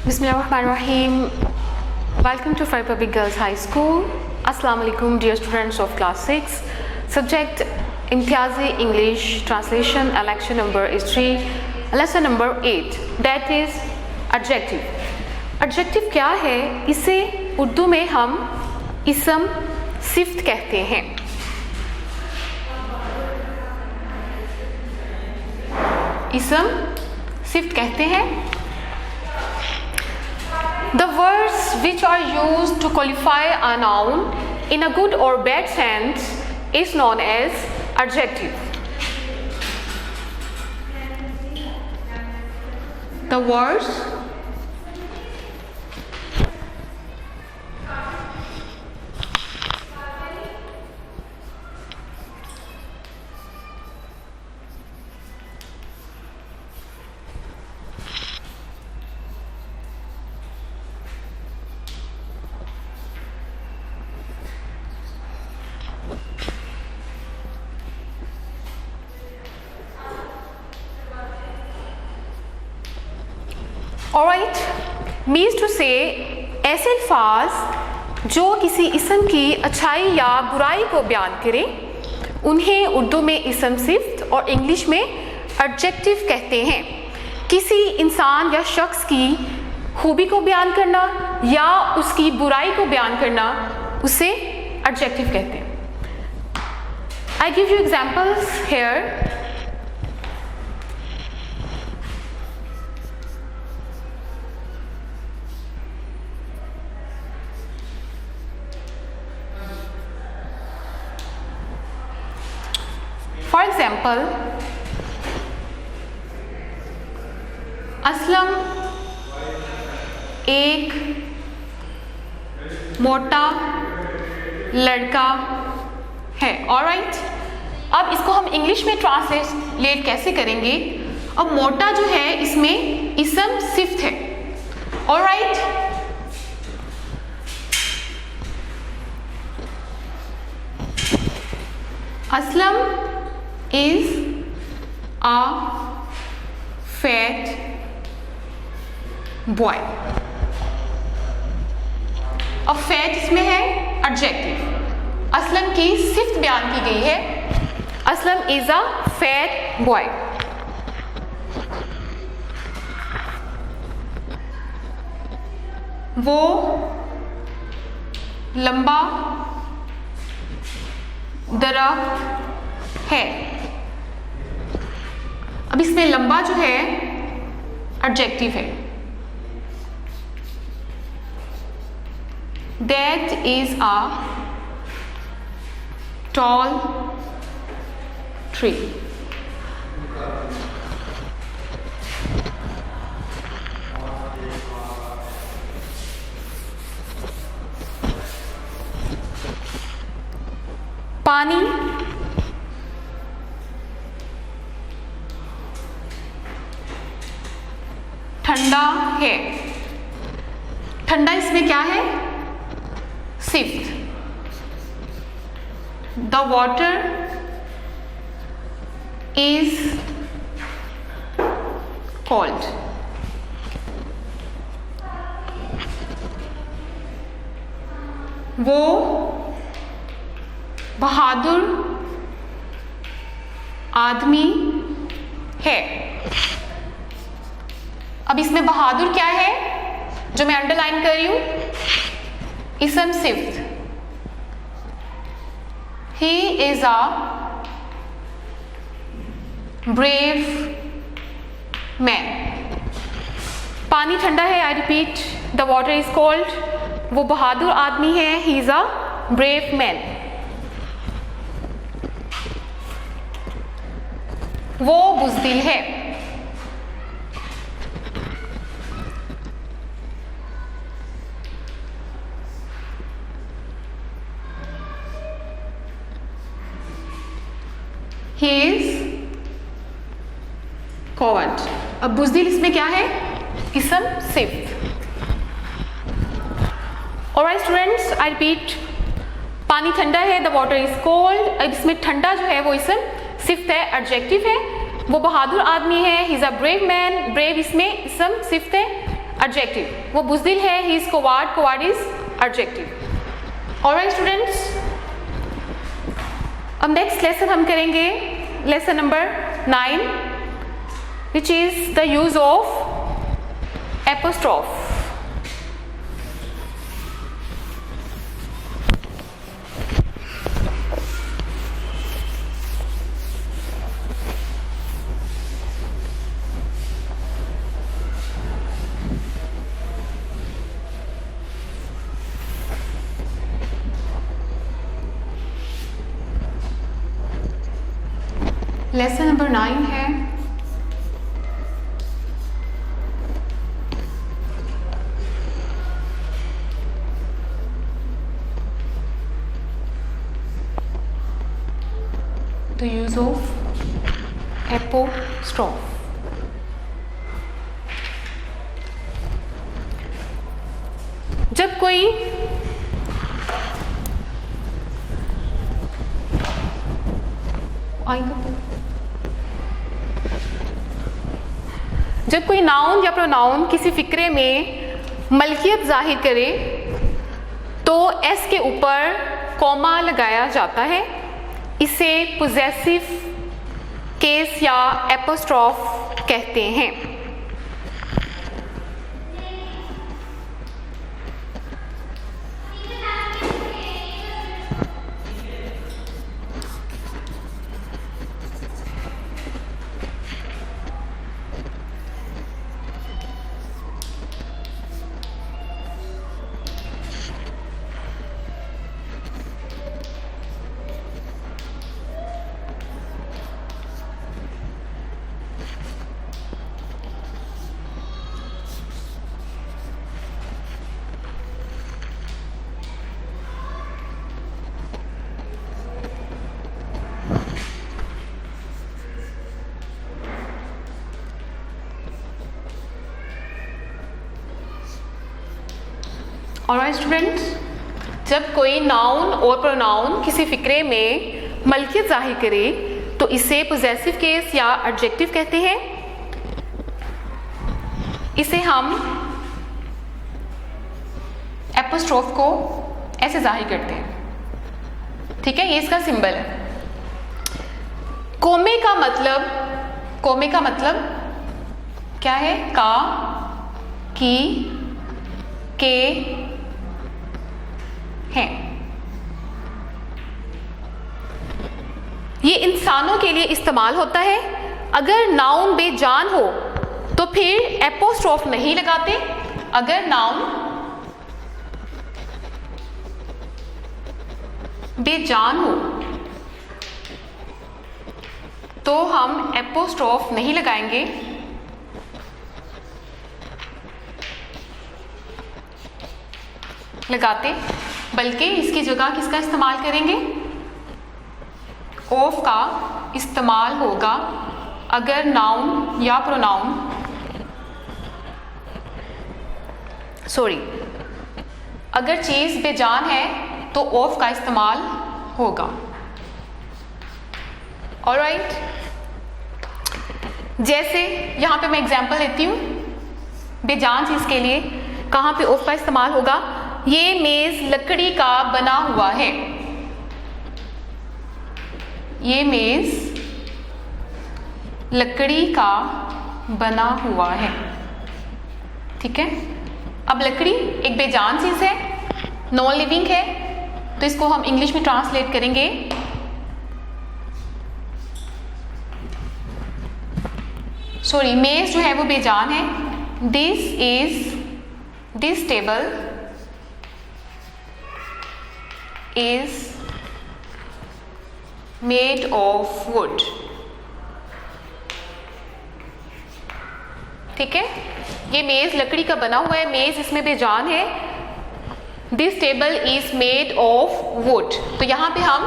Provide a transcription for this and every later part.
Bismillahirrahmanirrahim. Welcome to Fair Public Girls High School. Assalamu alaikum dear students of class 6. Subject Imtiazi English Translation and lecture number is 3. Lesson number 8, that is adjective. Adjective क्या है? इसे उर्दू में हम इसम सिफ्त कहते हैं. इसम सिफ्त कहते हैं. The words which are used to qualify a noun in a good or bad sense is known as adjective. The words Alright, means to say ऐसे अल्फाज जो किसी इसम की अच्छाई या बुराई को बयान करें उन्हें उर्दू में इसम सिफ्त और इंग्लिश में एडजेक्टिव कहते हैं. किसी इंसान या शख्स की खूबी को बयान करना या उसकी बुराई को बयान करना उसे एडजेक्टिव कहते हैं. I give you examples here. For example, Aslam एक मोटा लड़का है. ऑलराइट, अब इसको हम इंग्लिश में ट्रांसलेट कैसे करेंगे? अब मोटा जो है इसमें इसम सिफ्त है. Alright, Aslam is a fat boy. अब fat इसमें है adjective. असलम की सिफ्त बयान की गई है. Aslam is a fat boy. वो लंबा दरख्त है. अब इसमें लंबा जो है एडजेक्टिव है. That is a tall tree. पानी ठंडा है. ठंडा इसमें क्या है? सिफ्त. The water is cold. वो बहादुर आदमी है. अब इसमें बहादुर क्या है जो मैं अंडरलाइन कर रही हूं? इसम सिफ्त. He is a brave man. पानी ठंडा है. I repeat, the water is cold. वो बहादुर आदमी है. He is a brave man. वो बुज़दिल है. He is coward. अब बुज़दिल इसमें क्या है? इसम सिफ्त. Alright students, I repeat, पानी ठंडा है. The water is cold. अब इसमें ठंडा जो है वो इसम सिफ्त है, एडजेक्टिव है. वो बहादुर आदमी है. He is a brave man. Brave इसमें इसम सिफ्त है, एडजेक्टिव, वो बुज़दिल है, he is coward, coward is adjective. Alright students, अब नेक्स्ट लेसन हम करेंगे lesson number 9, which is the use of apostrophe. Lesson number 9 है द यूज ऑफ एपोस्ट्रोफ। जब कोई जब कोई नाउन या प्रोनाउन किसी फिक्रे में मलकियत जाहिर करे तो एस के ऊपर कॉमा लगाया जाता है। इसे पोजेसिव केस या एपोस्ट्रोफ कहते हैं। ऑलराइट स्टूडेंट्स, जब कोई नाउन और प्रोनाउन किसी फिक्रे में मलकियत जाहिर करे तो इसे पोजेसिव केस या एडजेक्टिव कहते हैं। इसे हम एपोस्ट्रोफ को ऐसे जाहिर करते हैं, ठीक है, ये इसका सिंबल है। कोमे का मतलब क्या है? का, की, के हैं। ये इंसानों के लिए इस्तेमाल होता है। अगर नाउन बेजान हो तो फिर एपोस्ट्रोफ नहीं लगाते। अगर नाउन बेजान हो तो हम एपोस्ट्रोफ नहीं लगाएंगे। बल्कि इसकी जगह किसका इस्तेमाल करेंगे? ऑफ का इस्तेमाल होगा अगर नाउन या प्रोनाउन अगर चीज़ बेजान है तो ऑफ का इस्तेमाल होगा। ऑलराइट, जैसे यहाँ पे मैं एग्जांपल देती हूँ बेजान चीज़ के लिए कहाँ पे ऑफ का इस्तेमाल होगा। ये मेज़ लकड़ी का बना हुआ है। ये मेज़ लकड़ी का बना हुआ है, ठीक है। अब लकड़ी एक बेजान चीज़ है, नॉन लिविंग है, तो इसको हम इंग्लिश में ट्रांसलेट करेंगे मेज़ जो है वो बेजान है। This table is made of wood, ठीक है। ये मेज़ लकड़ी का बना हुआ है, मेज़ इसमें बेजान है। This table is made of would, तो यहाँ पे हम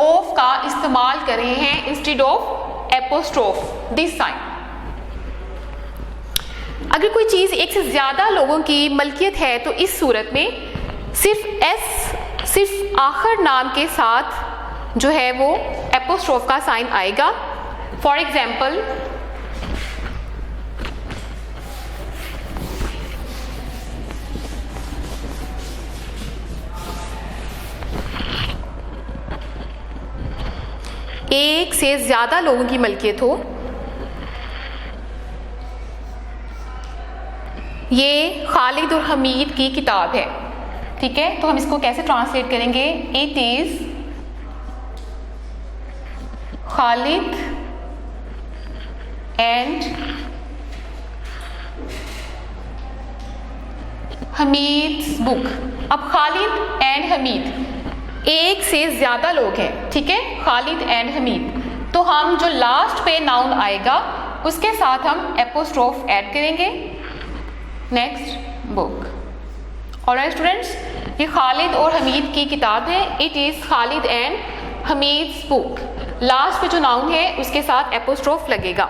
ऑफ का इस्तेमाल कर रहे हैं instead of apostrophe, this sign. अगर कोई चीज़ एक से ज़्यादा लोगों की मलकियत है तो इस सूरत में सिर्फ आखिर नाम के साथ जो है वो एपोस्ट्रोफ का साइन आएगा। फॉर एग्जाम्पल एक से ज़्यादा लोगों की मलकियत हो, ये खालिद और हमीद की किताब है। ठीक है, तो हम इसको कैसे ट्रांसलेट करेंगे? It is Khalid and Hamid's book. अब खालिद एंड हमीद एक से ज़्यादा लोग हैं, ठीक है, खालिद एंड हमीद। तो हम जो लास्ट पे नाउन आएगा उसके साथ हम एपोस्ट्रोफ ऐड करेंगे, नेक्स्ट बुक। ऑलराइट स्टूडेंट्स, ये खालिद और हमीद की किताब है, it is Khalid and Hamid's book. Last पे जो नाउन है उसके साथ एपोस्ट्रोफ लगेगा।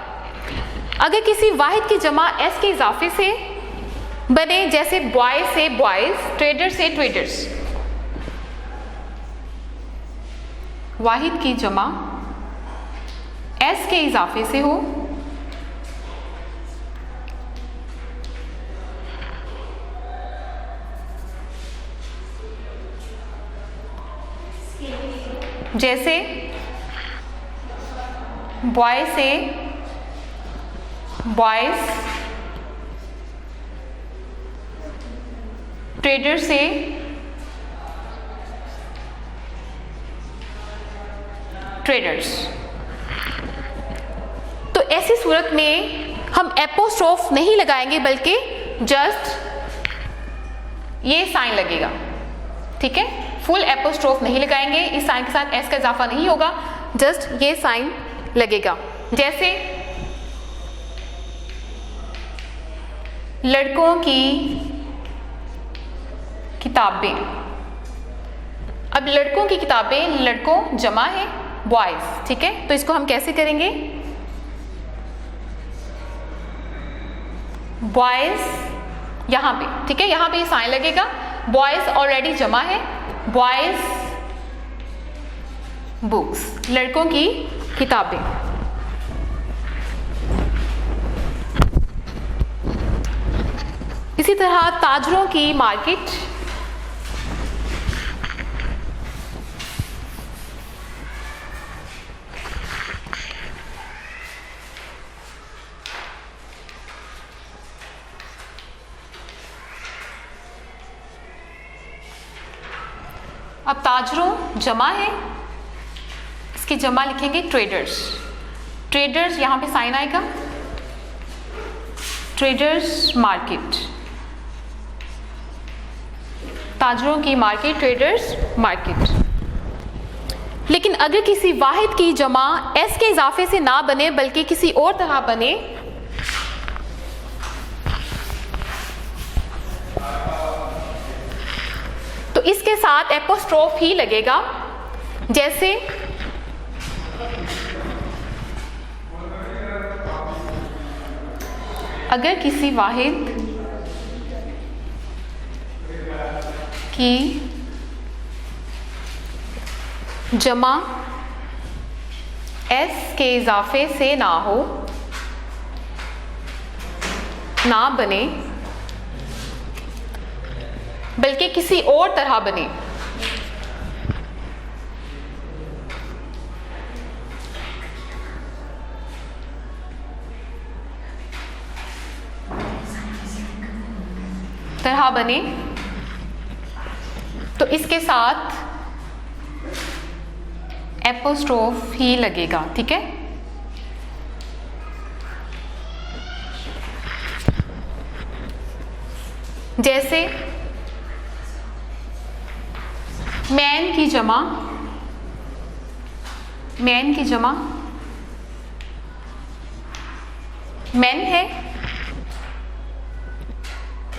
अगर किसी वाहिद की जमा एस के इजाफे से बने, जैसे बॉय से बॉयज, ट्रेडर से ट्रेडर्स, वाहिद की जमा एस के इजाफे से हो, जैसे बॉय से बॉयज, ट्रेडर से ट्रेडर्स। तो ऐसी सूरत में हम एपोस्ट्रोफ नहीं लगाएंगे बल्कि जस्ट ये साइन लगेगा। ठीक है, फुल एपोस्ट्रोफ नहीं लगाएंगे, इस साइन के साथ एस का इजाफा नहीं होगा, जस्ट ये साइन लगेगा। जैसे लड़कों की किताबें। अब लड़कों की किताबें, लड़कों जमा है बॉयज, ठीक है, तो इसको हम कैसे करेंगे? बॉयज यहाँ पे, ठीक है, यहाँ पे साइन लगेगा, बॉयज ऑलरेडी जमा है, बॉयज बुक्स, लड़कों की किताबें। इसी तरह ताजरों की मार्केट, अब ताजरों जमा है, इसकी जमा लिखेंगे ट्रेडर्स, ट्रेडर्स यहाँ पे साइन आएगा, ट्रेडर्स मार्केट, ताजरों की मार्केट, ट्रेडर्स मार्केट। लेकिन अगर किसी वाहिद की जमा एस के इजाफे से ना बने बल्कि किसी और तरह बने, तो इसके साथ एपोस्ट्रोफ ही लगेगा। जैसे अगर किसी वाहिद की जमा एस के इजाफे से ना हो, ना बने बल्कि किसी और तरह बने, तरह बने, तो इसके साथ एपोस्ट्रोफ ही लगेगा। ठीक है, जैसे मैन की जमा, मैन की जमा मैन है,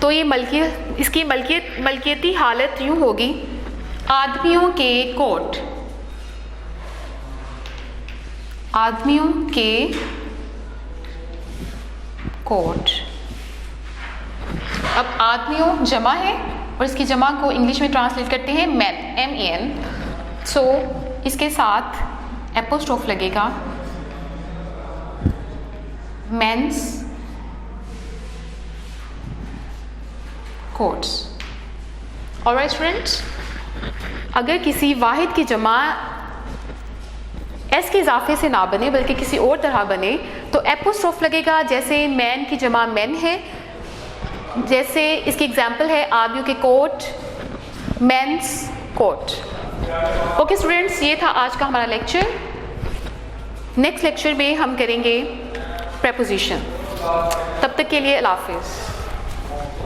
तो ये मलकियत, इसकी मलकियती हालत यूं होगी, आदमियों के कोट, आदमियों के कोट। अब आदमियों जमा है और इसकी जमा को इंग्लिश में ट्रांसलेट करते हैं मैन, MEN, सो इसके साथ एपोस्ट्रोफ लगेगा, मेंस कोट्स। ऑलराइट स्टूडेंट्स, अगर किसी वाहिद की जमा एस के इजाफे से ना बने बल्कि किसी और तरह बने तो एपोस्ट्रोफ लगेगा। जैसे मैन की जमा मैन है, जैसे इसकी एग्जाम्पल है आर्यू के कोट, मेंस कोट। ओके स्टूडेंट्स, ये था आज का हमारा लेक्चर। नेक्स्ट लेक्चर में हम करेंगे प्रेपोजिशन। तब तक के लिए अल्लाह हाफिज़।